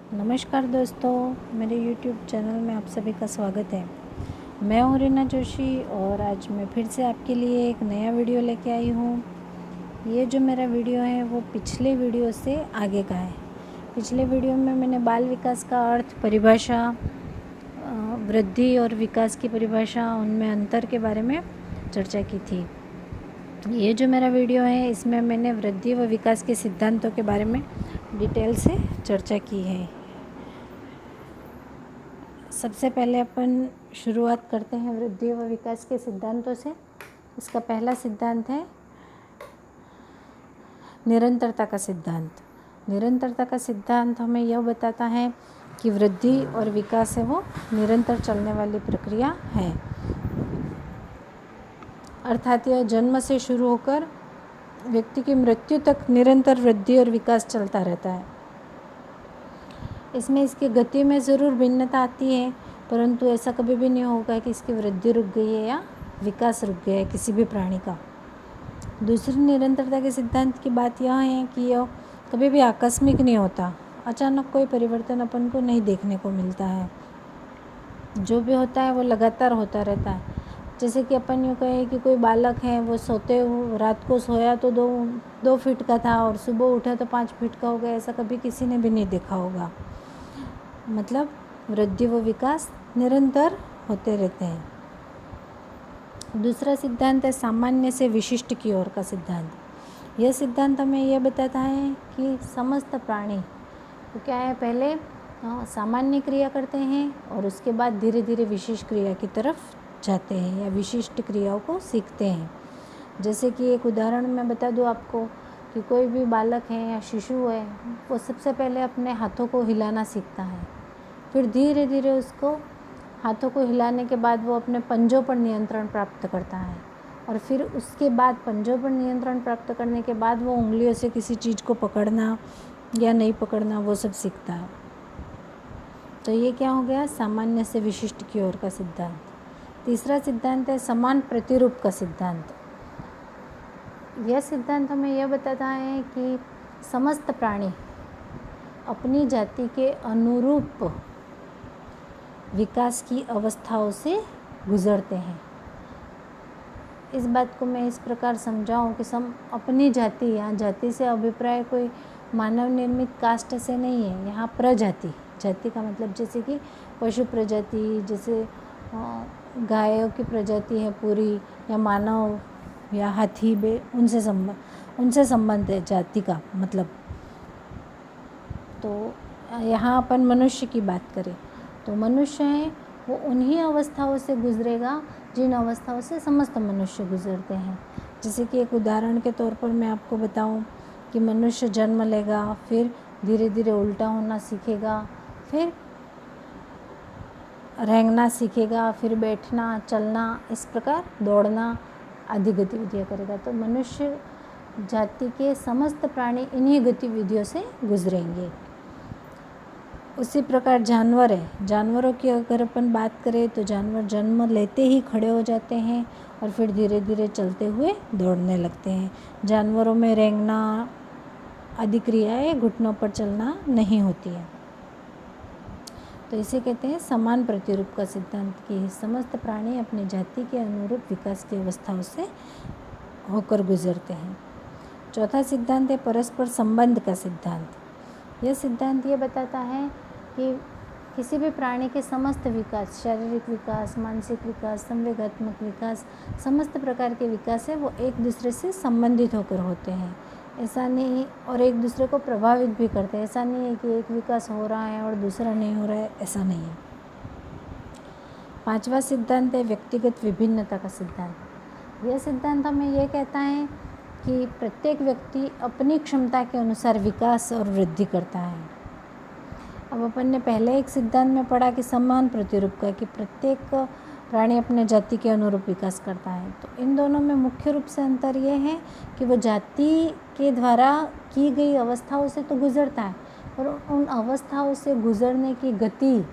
नमस्कार दोस्तों, मेरे YouTube चैनल में आप सभी का स्वागत है। मैं हूँ रीना जोशी और आज मैं फिर से आपके लिए एक नया वीडियो लेके आई हूँ। ये जो मेरा वीडियो है वो पिछले वीडियो से आगे का है। पिछले वीडियो में मैंने बाल विकास का अर्थ, परिभाषा, वृद्धि और विकास की परिभाषा, उनमें अंतर के बारे में चर्चा की थी। ये जो मेरा वीडियो है इसमें मैंने वृद्धि व विकास के सिद्धांतों के बारे में डिटेल से चर्चा की है। सबसे पहले अपन शुरुआत करते हैं वृद्धि व विकास के सिद्धांतों से। इसका पहला सिद्धांत है निरंतरता का सिद्धांत। निरंतरता का सिद्धांत हमें यह बताता है कि वृद्धि और विकास है वो निरंतर चलने वाली प्रक्रिया है, अर्थात यह जन्म से शुरू होकर व्यक्ति की मृत्यु तक निरंतर वृद्धि और विकास चलता रहता है। इसमें इसकी गति में ज़रूर भिन्नता आती है, परंतु ऐसा कभी भी नहीं होगा कि इसकी वृद्धि रुक गई है या विकास रुक गया है किसी भी प्राणी का। दूसरी निरंतरता के सिद्धांत की बात यह है कि यह कभी भी आकस्मिक नहीं होता। अचानक कोई परिवर्तन अपन को नहीं देखने को मिलता है। जो भी होता है वो लगातार होता रहता है। जैसे कि अपन यूँ कहें कि कोई बालक है, वो सोते हुए रात को सोया तो दो फीट का था और सुबह उठा तो 5 फीट का हो गया, ऐसा कभी किसी ने भी नहीं देखा होगा। मतलब वृद्धि व विकास निरंतर होते रहते हैं। दूसरा सिद्धांत है सामान्य से विशिष्ट की ओर का सिद्धांत। यह सिद्धांत हमें यह बताता है कि समस्त प्राणी तो क्या है, पहले सामान्य क्रिया करते हैं और उसके बाद धीरे धीरे विशेष क्रिया की तरफ जाते हैं या विशिष्ट क्रियाओं को सीखते हैं। जैसे कि एक उदाहरण मैं बता दूं आपको कि कोई भी बालक है या शिशु है, वो सबसे पहले अपने हाथों को हिलाना सीखता है। फिर धीरे धीरे उसको हाथों को हिलाने के बाद वो अपने पंजों पर नियंत्रण प्राप्त करता है और फिर उसके बाद पंजों पर नियंत्रण प्राप्त करने के बाद वो उंगलियों से किसी चीज़ को पकड़ना या नहीं पकड़ना वो सब सीखता है। तो ये क्या हो गया, सामान्य से विशिष्ट की ओर का सिद्धांत। तीसरा सिद्धांत है समान प्रतिरूप का सिद्धांत। यह सिद्धांत हमें यह बताता है कि समस्त प्राणी अपनी जाति के अनुरूप विकास की अवस्थाओं से गुजरते हैं। इस बात को मैं इस प्रकार समझाऊं कि अपनी जाति, यहाँ जाति से अभिप्राय कोई मानव निर्मित कास्ट से नहीं है। यहाँ प्रजाति, जाति का मतलब जैसे कि पशु प्रजाति, जैसे गायों की प्रजाति है पूरी, या मानव या हाथी बे, उनसे संबंध है जाति का मतलब। तो यहाँ अपन मनुष्य की बात करें तो मनुष्य है वो उन्हीं अवस्थाओं से गुजरेगा जिन अवस्थाओं से समस्त मनुष्य गुजरते हैं। जैसे कि एक उदाहरण के तौर पर मैं आपको बताऊं कि मनुष्य जन्म लेगा, फिर धीरे धीरे उल्टा होना सीखेगा, फिर रेंगना सीखेगा, फिर बैठना, चलना, इस प्रकार दौड़ना आदि गतिविधियाँ करेगा। तो मनुष्य जाति के समस्त प्राणी इन्हीं गतिविधियों से गुजरेंगे। उसी प्रकार जानवर है, जानवरों की अगर अपन बात करें तो जानवर जन्म लेते ही खड़े हो जाते हैं और फिर धीरे धीरे चलते हुए दौड़ने लगते हैं। जानवरों में रेंगना आदि क्रियाएं, घुटनों पर चलना नहीं होती है। तो इसे कहते हैं समान प्रतिरूप का सिद्धांत कि समस्त प्राणी अपनी जाति के अनुरूप विकास की अवस्थाओं से होकर गुजरते हैं। चौथा सिद्धांत है परस्पर संबंध का सिद्धांत। यह सिद्धांत ये बताता है कि किसी भी प्राणी के समस्त विकास, शारीरिक विकास, मानसिक विकास, संवेगात्मक विकास, समस्त प्रकार के विकास है वो एक दूसरे से संबंधित होकर होते हैं। ऐसा नहीं, और एक दूसरे को प्रभावित भी करते हैं। ऐसा नहीं है कि एक विकास हो रहा है और दूसरा नहीं हो रहा है, ऐसा नहीं है। पांचवा सिद्धांत है व्यक्तिगत विभिन्नता का सिद्धांत। यह सिद्धांत हमें यह कहता है कि प्रत्येक व्यक्ति अपनी क्षमता के अनुसार विकास और वृद्धि करता है। अब अपन ने पहले एक सिद्धांत में पढ़ा कि समान प्रतिरूप का, कि प्रत्येक प्राणी अपने जाति के अनुरूप विकास करता है। तो इन दोनों में मुख्य रूप से अंतर यह है कि वो जाति के द्वारा की गई अवस्थाओं से तो गुजरता है, और उन अवस्थाओं से गुजरने की गति,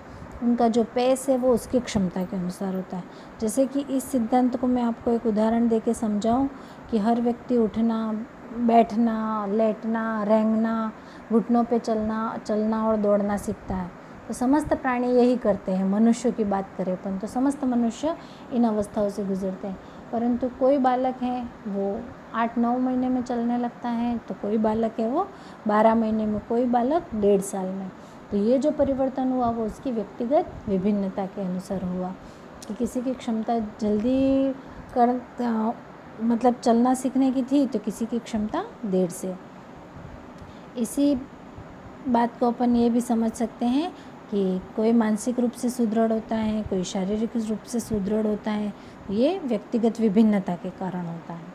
उनका जो पेस है वो उसकी क्षमता के अनुसार होता है। जैसे कि इस सिद्धांत को मैं आपको एक उदाहरण देके समझाऊं कि हर व्यक्ति उठना, बैठना, लेटना, रेंगना, घुटनों पे चलना और दौड़ना सीखता है। तो समस्त प्राणी यही करते हैं। मनुष्य की बात करें अपन तो समस्त मनुष्य इन अवस्थाओं से गुजरते हैं। परंतु कोई बालक है वो 8-9 महीने में चलने लगता है, तो कोई बालक है वो 12 महीने में, कोई बालक 1.5 साल में। तो ये जो परिवर्तन हुआ वो उसकी व्यक्तिगत विभिन्नता के अनुसार हुआ कि किसी की क्षमता जल्दी मतलब चलना सीखने की थी, तो किसी की क्षमता 1.5 से। इसी बात को अपन ये भी समझ सकते हैं कि कोई मानसिक रूप से सुदृढ़ होता है, कोई शारीरिक रूप से सुदृढ़ होता है, ये व्यक्तिगत विभिन्नता के कारण होता है।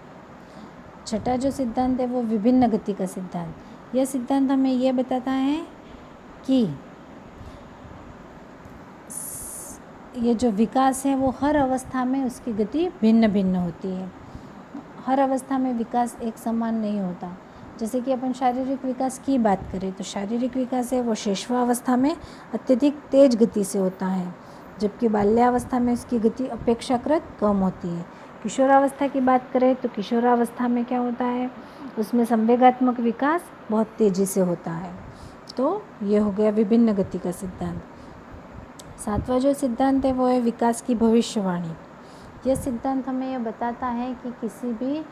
छठा जो सिद्धांत है वो विभिन्न गति का सिद्धांत। यह सिद्धांत हमें ये बताता है कि ये जो विकास है वो हर अवस्था में उसकी गति भिन्न भिन्न होती है। हर अवस्था में विकास एक समान नहीं होता। जैसे कि अपन शारीरिक विकास की बात करें तो शारीरिक विकास है वो शैशवावस्था में अत्यधिक तेज गति से होता है, जबकि बाल्यावस्था में उसकी गति अपेक्षाकृत कम होती है। किशोरावस्था की बात करें तो किशोरावस्था में क्या होता है, उसमें संवेगात्मक विकास बहुत तेज़ी से होता है। तो ये हो गया विभिन्न गति का सिद्धांत। 7वां जो सिद्धांत है वो है विकास की भविष्यवाणी। यह सिद्धांत हमें यह बताता है कि किसी भी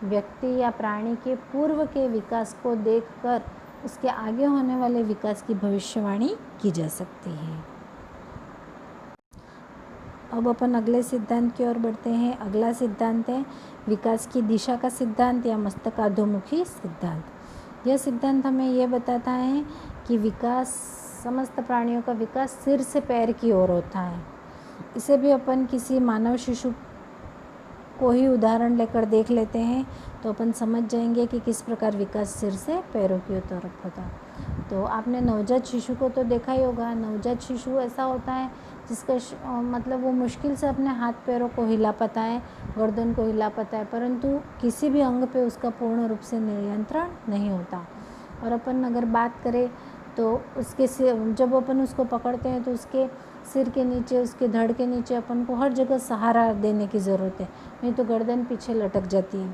व्यक्ति या प्राणी के पूर्व के विकास को देखकर उसके आगे होने वाले विकास की भविष्यवाणी की जा सकती है। अब अपन अगले सिद्धांत की ओर बढ़ते हैं। अगला सिद्धांत है विकास की दिशा का सिद्धांत या मस्तकाधोमुखी सिद्धांत। यह सिद्धांत हमें यह बताता है कि विकास, समस्त प्राणियों का विकास सिर से पैर की ओर होता है। इसे भी अपन किसी मानव शिशु को ही उदाहरण लेकर देख लेते हैं तो अपन समझ जाएंगे कि किस प्रकार विकास सिर से पैरों की तरफ होता है। तो आपने नवजात शिशु को तो देखा ही होगा। नवजात शिशु ऐसा होता है जिसका मतलब वो मुश्किल से अपने हाथ पैरों को हिला पाता है, गर्दन को हिला पाता है, परंतु किसी भी अंग पे उसका पूर्ण रूप से नियंत्रण नहीं होता। और अपन अगर बात करें तो उसके जब अपन उसको पकड़ते हैं तो उसके सिर के नीचे, उसके धड़ के नीचे अपन को हर जगह सहारा देने की ज़रूरत है, नहीं तो गर्दन पीछे लटक जाती है।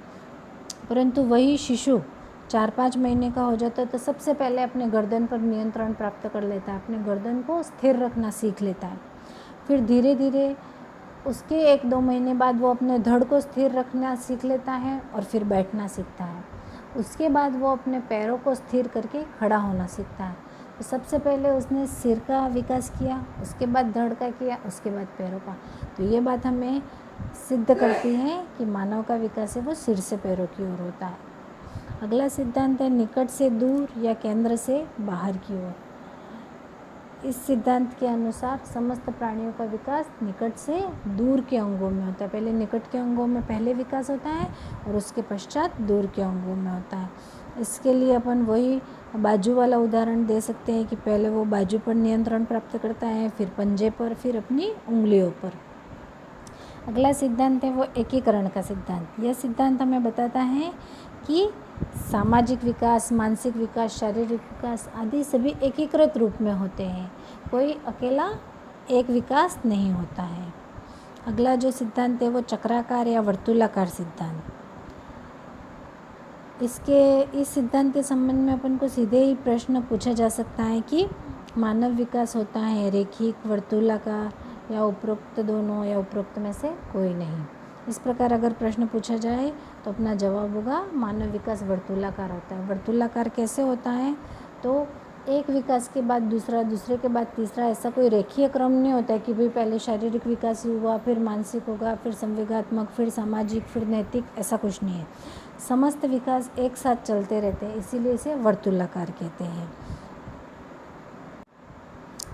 परंतु वही शिशु 4-5 महीने का हो जाता है तो सबसे पहले अपने गर्दन पर नियंत्रण प्राप्त कर लेता है, अपने गर्दन को स्थिर रखना सीख लेता है। फिर धीरे धीरे उसके 1-2 महीने बाद वो अपने धड़ को स्थिर रखना सीख लेता है और फिर बैठना सीखता है। उसके बाद वो अपने पैरों को स्थिर करके खड़ा होना सीखता है। तो सबसे पहले उसने सिर का विकास किया, उसके बाद धड़ का किया, उसके बाद पैरों का। तो ये बात हमें सिद्ध करती है कि मानव का विकास है वो सिर से पैरों की ओर होता है। अगला सिद्धांत है निकट से दूर या केंद्र से बाहर की ओर। इस सिद्धांत के अनुसार समस्त प्राणियों का विकास निकट से दूर के अंगों में होता है। पहले निकट के अंगों में पहले विकास होता है और उसके पश्चात दूर के अंगों में होता है। इसके लिए अपन वही बाजू वाला उदाहरण दे सकते हैं कि पहले वो बाजू पर नियंत्रण प्राप्त करता है, फिर पंजे पर, फिर अपनी उंगलियों पर। अगला सिद्धांत है वो एकीकरण का सिद्धांत। यह सिद्धांत हमें बताता है कि सामाजिक विकास, मानसिक विकास, शारीरिक विकास आदि सभी एकीकृत रूप में होते हैं, कोई अकेला एक विकास नहीं होता है। अगला जो सिद्धांत है वो चक्राकार या वर्तुलाकार सिद्धांत। इस सिद्धांत के संबंध में अपन को सीधे ही प्रश्न पूछा जा सकता है कि मानव विकास होता है रेखिक, वर्तुलाकार या उपरोक्त दोनों, या उपरोक्त में से कोई नहीं। इस प्रकार अगर प्रश्न पूछा जाए तो अपना जवाब होगा मानव विकास वर्तुलाकार होता है। वर्तुलाकार कैसे होता है, तो एक विकास के बाद दूसरा, दूसरे के बाद तीसरा, ऐसा कोई रेखीय क्रम नहीं होता है कि भाई पहले शारीरिक विकास हुआ, फिर मानसिक होगा, फिर संवेगात्मक, फिर सामाजिक, फिर नैतिक, ऐसा कुछ नहीं है। समस्त विकास एक साथ चलते रहते हैं, इसीलिए इसे वर्तुलाकार कहते हैं।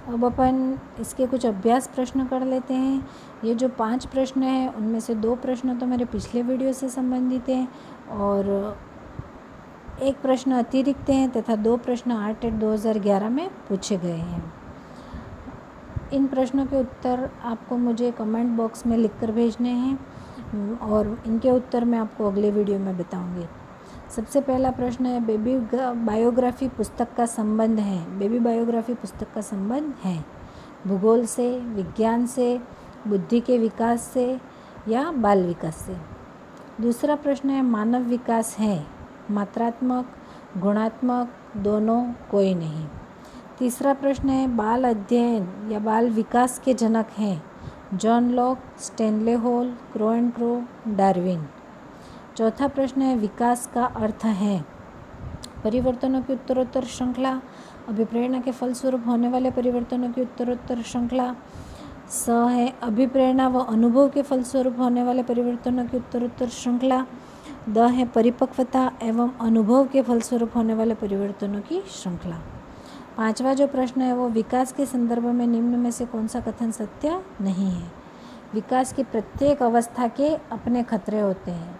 अब अपन इसके कुछ अभ्यास प्रश्न कर लेते हैं। ये जो 5 प्रश्न हैं उनमें से 2 प्रश्न तो मेरे पिछले वीडियो से संबंधित हैं और 1 प्रश्न अतिरिक्त हैं तथा 2 प्रश्न ARTET 2011 में पूछे गए हैं। इन प्रश्नों के उत्तर आपको मुझे कमेंट बॉक्स में लिखकर भेजने हैं और इनके उत्तर मैं आपको अगले वीडियो में बताऊंगी। सबसे पहला प्रश्न है बेबी बायोग्राफी पुस्तक का संबंध है। बेबी बायोग्राफी पुस्तक का संबंध है भूगोल से, विज्ञान से, बुद्धि के विकास से या बाल विकास से। दूसरा प्रश्न है मानव विकास है मात्रात्मक, गुणात्मक, दोनों, कोई नहीं। तीसरा प्रश्न है, बाल अध्ययन या बाल विकास के जनक हैं John Locke, Stanley hall, crow and crow, Darwin. चौथा प्रश्न है, विकास का अर्थ है परिवर्तनों की उत्तरोत्तर श्रृंखला, अभिप्रेरणा के फलस्वरूप होने वाले परिवर्तनों की उत्तरोत्तर श्रृंखला। स है, अभिप्रेरणा व अनुभव के फलस्वरूप होने वाले परिवर्तनों की उत्तरोत्तर श्रृंखला। द है, परिपक्वता एवं अनुभव के फलस्वरूप होने वाले परिवर्तनों की श्रृंखला। पांचवा जो प्रश्न है वो, विकास के संदर्भ में निम्न में से कौन सा कथन सत्य नहीं है। विकास की प्रत्येक अवस्था के अपने खतरे होते हैं।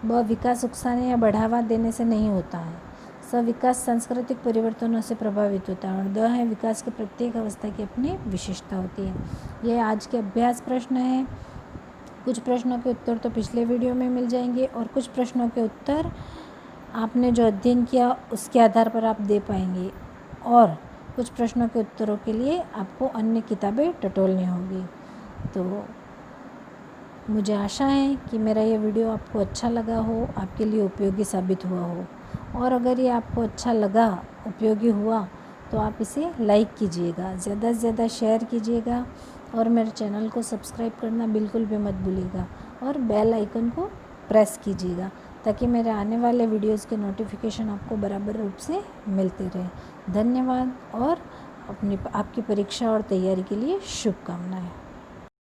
ब, विकास उकसाने या बढ़ावा देने से नहीं होता है। स, विकास सांस्कृतिक परिवर्तनों से प्रभावित होता है। और द है, विकास की प्रत्येक अवस्था की अपनी विशेषता होती है। ये आज के अभ्यास प्रश्न है। कुछ प्रश्नों के उत्तर तो पिछले वीडियो में मिल जाएंगे और कुछ प्रश्नों के उत्तर आपने जो अध्ययन किया उसके आधार पर आप दे पाएंगे, और कुछ प्रश्नों के उत्तरों के लिए आपको अन्य किताबें टटोलनी होगी। तो मुझे आशा है कि मेरा ये वीडियो आपको अच्छा लगा हो, आपके लिए उपयोगी साबित हुआ हो। और अगर ये आपको अच्छा लगा, उपयोगी हुआ, तो आप इसे लाइक कीजिएगा, ज़्यादा से ज़्यादा शेयर कीजिएगा और मेरे चैनल को सब्सक्राइब करना बिल्कुल भी मत भूलिएगा और बेल आइकन को प्रेस कीजिएगा ताकि मेरे आने वाले वीडियोस के नोटिफिकेशन आपको बराबर रूप से मिलते रहे। धन्यवाद और आपकी परीक्षा और तैयारी के लिए शुभकामनाएं।